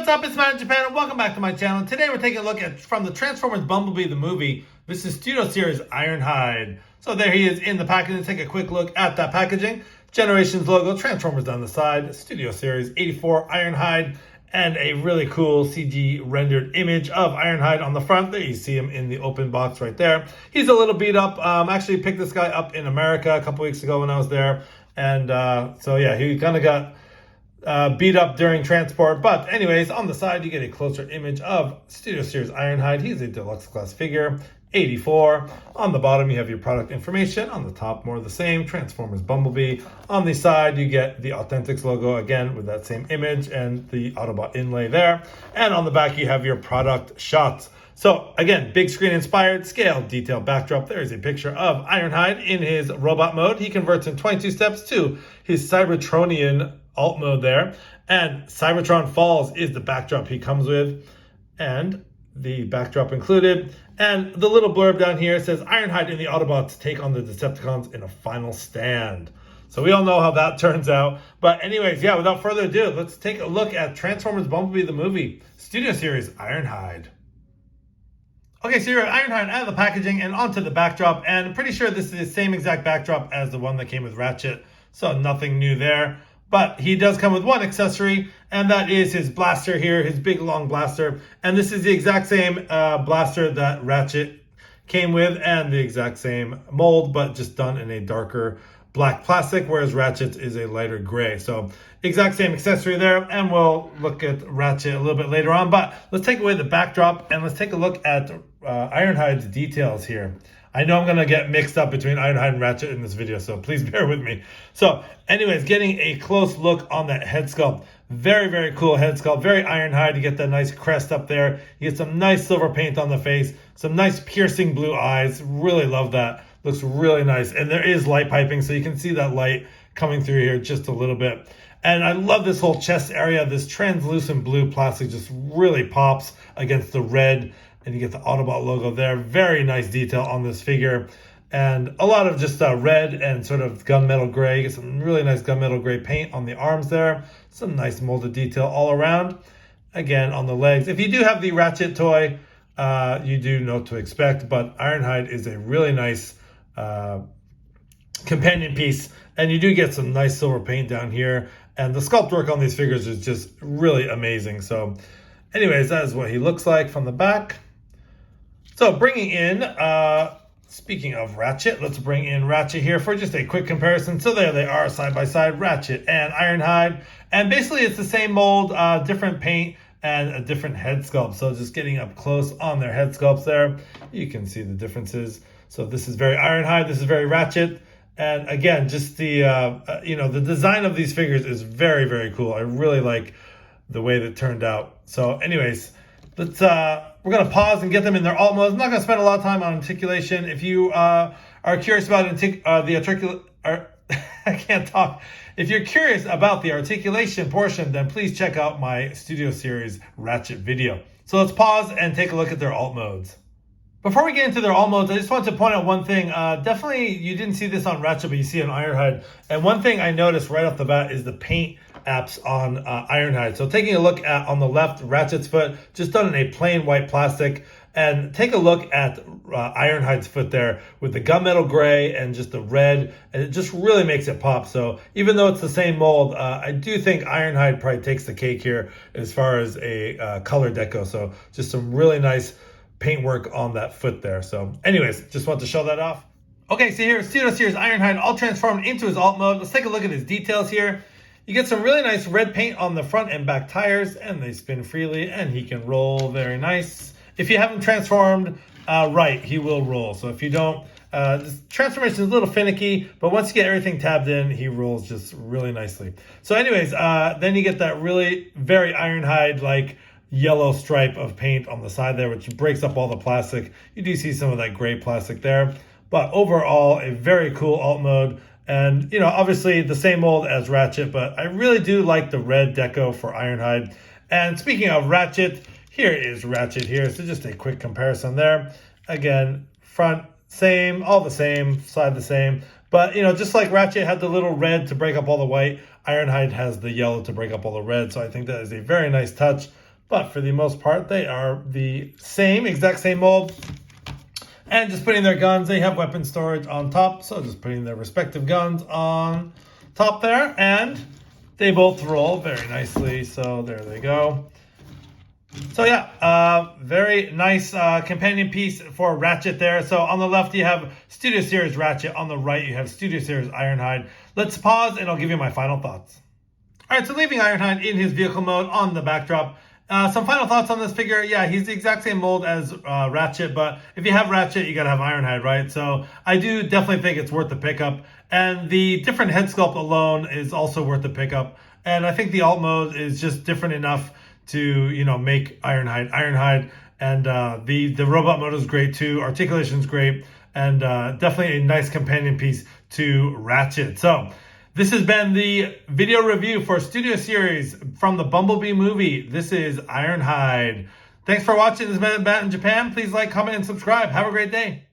what's up? It's Matt in Japan and welcome back to my channel. Today we're taking a look at from the Transformers Bumblebee the movie. This is Studio Series Ironhide. So there he is in the packaging. Take a quick look at that packaging. Generations logo, Transformers down the side, Studio Series 84 Ironhide, and a really cool CG rendered image of Ironhide on the front. There you see him in the open box right there. He's a little beat up. Actually picked this guy up in America a couple weeks ago when I was there. And so yeah, he kind of got beat up during transport. But anyways, on the side, you get a closer image of Studio Series Ironhide. He's a deluxe class figure, 84. On the bottom, you have your product information. On the top, more of the same, Transformers Bumblebee. On the side, you get the Authentics logo, again, with that same image and the Autobot inlay there. And on the back, you have your product shots. So again, big screen inspired, scale, detailed backdrop. There is a picture of Ironhide in his robot mode. He converts in 22 steps to his Cybertronian alt mode there. And Cybertron Falls is the backdrop he comes with. And the backdrop included. And the little blurb down here says, Ironhide and the Autobots take on the Decepticons in a final stand. So we all know how that turns out. But anyways, yeah, without further ado, let's take a look at Transformers Bumblebee the movie, Studio Series Ironhide. Okay, so you're at Ironhide out of the packaging and onto the backdrop, and I'm pretty sure this is the same exact backdrop as the one that came with Ratchet, so nothing new there. But he does come with one accessory, and that is his blaster here, his big long blaster. And this is the exact same blaster that Ratchet came with, and the exact same mold, but just done in a darker black plastic, whereas Ratchet's is a lighter gray. So exact same accessory there, and we'll look at Ratchet a little bit later on. But let's take away the backdrop and let's take a look at Ironhide's details here. I know I'm going to get mixed up between Ironhide and Ratchet in this video, so please bear with me. So anyways, getting a close look on that head sculpt. Very, very cool head sculpt. Very Ironhide. You get that nice crest up there. You get some nice silver paint on the face. Some nice piercing blue eyes. Really love that. Looks really nice. And there is light piping, so you can see that light coming through here just a little bit. And I love this whole chest area. This translucent blue plastic just really pops against the red. And you get the Autobot logo there. Very nice detail on this figure. And a lot of just red and sort of gunmetal gray. You get some really nice gunmetal gray paint on the arms there. Some nice molded detail all around. Again, on the legs. If you do have the Ratchet toy, you do know what to expect. But Ironhide is a really nice companion piece. And you do get some nice silver paint down here. And the sculpt work on these figures is just really amazing. So anyways, that is what he looks like from the back. So bringing in, speaking of Ratchet, let's bring in Ratchet here for just a quick comparison. So there they are side by side, Ratchet and Ironhide. And basically it's the same mold, different paint and a different head sculpt. So just getting up close on their head sculpts there, you can see the differences. So this is very Ironhide, this is very Ratchet. And again, just the, the design of these figures is very, very cool. I really like the way that turned out. So anyways, let's, we're going to pause and get them in their alt modes. I'm not going to spend a lot of time on articulation. If you are curious about I can't talk. If you're curious about the articulation portion, then please check out my Studio Series Ratchet video. So let's pause and take a look at their alt modes. Before we get into their alt modes, I just want to point out one thing. Definitely, you didn't see this on Ratchet, but you see it on Ironhide. And one thing I noticed right off the bat is the paint apps on Ironhide. So taking a look at, on the left, Ratchet's foot, just done in a plain white plastic. And take a look at Ironhide's foot there with the gunmetal gray and just the red. And it just really makes it pop. So even though it's the same mold, I do think Ironhide probably takes the cake here as far as a color deco. So just some really nice paintwork on that foot there. So anyways, just want to show that off. Okay, so here's Studio Series Ironhide all transformed into his alt mode. Let's take a look at his details here. You get some really nice red paint on the front and back tires, and they spin freely, and he can roll very nice. If you haven't transformed right, he will roll. So if you don't, this transformation is a little finicky, but once you get everything tabbed in, he rolls just really nicely. So anyways, then you get that really very Ironhide-like yellow stripe of paint on the side there, which breaks up all the plastic. You do see some of that gray plastic there. But overall, a very cool alt mode. And, obviously the same mold as Ratchet, but I really do like the red deco for Ironhide. And speaking of Ratchet, here is Ratchet here. So just a quick comparison there. Again, front, same, all the same, side the same. But, just like Ratchet had the little red to break up all the white, Ironhide has the yellow to break up all the red. So I think that is a very nice touch. but for the most part, they are the exact same mold. And just putting their guns, they have weapon storage on top, so just putting their respective guns on top there, and they both roll very nicely, so there they go. So yeah, very nice companion piece for Ratchet there. So on the left you have Studio Series Ratchet, on the right you have Studio Series Ironhide. Let's pause and I'll give you my final thoughts. Alright, so leaving Ironhide in his vehicle mode on the backdrop. Some final thoughts on this figure. Yeah, he's the exact same mold as Ratchet, but if you have Ratchet, you gotta have Ironhide, right? So I do definitely think it's worth the pickup. And the different head sculpt alone is also worth the pickup. And I think the alt mode is just different enough to, you know, make Ironhide. And the robot mode is great too. Articulation's great. And definitely a nice companion piece to Ratchet. So this has been the video review for Studio Series from the Bumblebee movie. This is Ironhide. Thanks for watching. This has been Bat in Japan. Please like, comment, and subscribe. Have a great day.